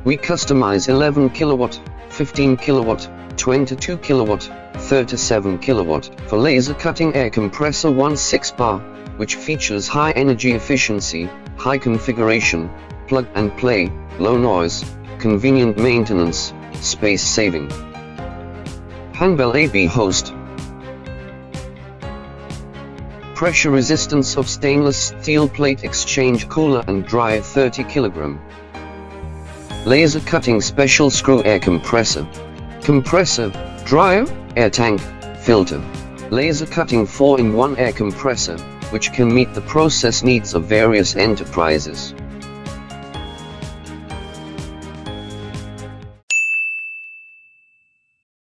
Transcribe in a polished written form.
We customize 11 kilowatt, 15 kilowatt, 22 kilowatt, 37 kilowatt for laser cutting air compressor 1.6 bar, which features high energy efficiency, high configuration, plug and play, low noise, convenient maintenance, space saving. Hanbell AB host. Pressure resistance of stainless steel plate exchange cooler and dryer 30 kg. Laser cutting special screw air compressor. Compressor, dryer, air tank, filter. Laser cutting 4-in-1 air compressor, which can meet the process needs of various enterprises.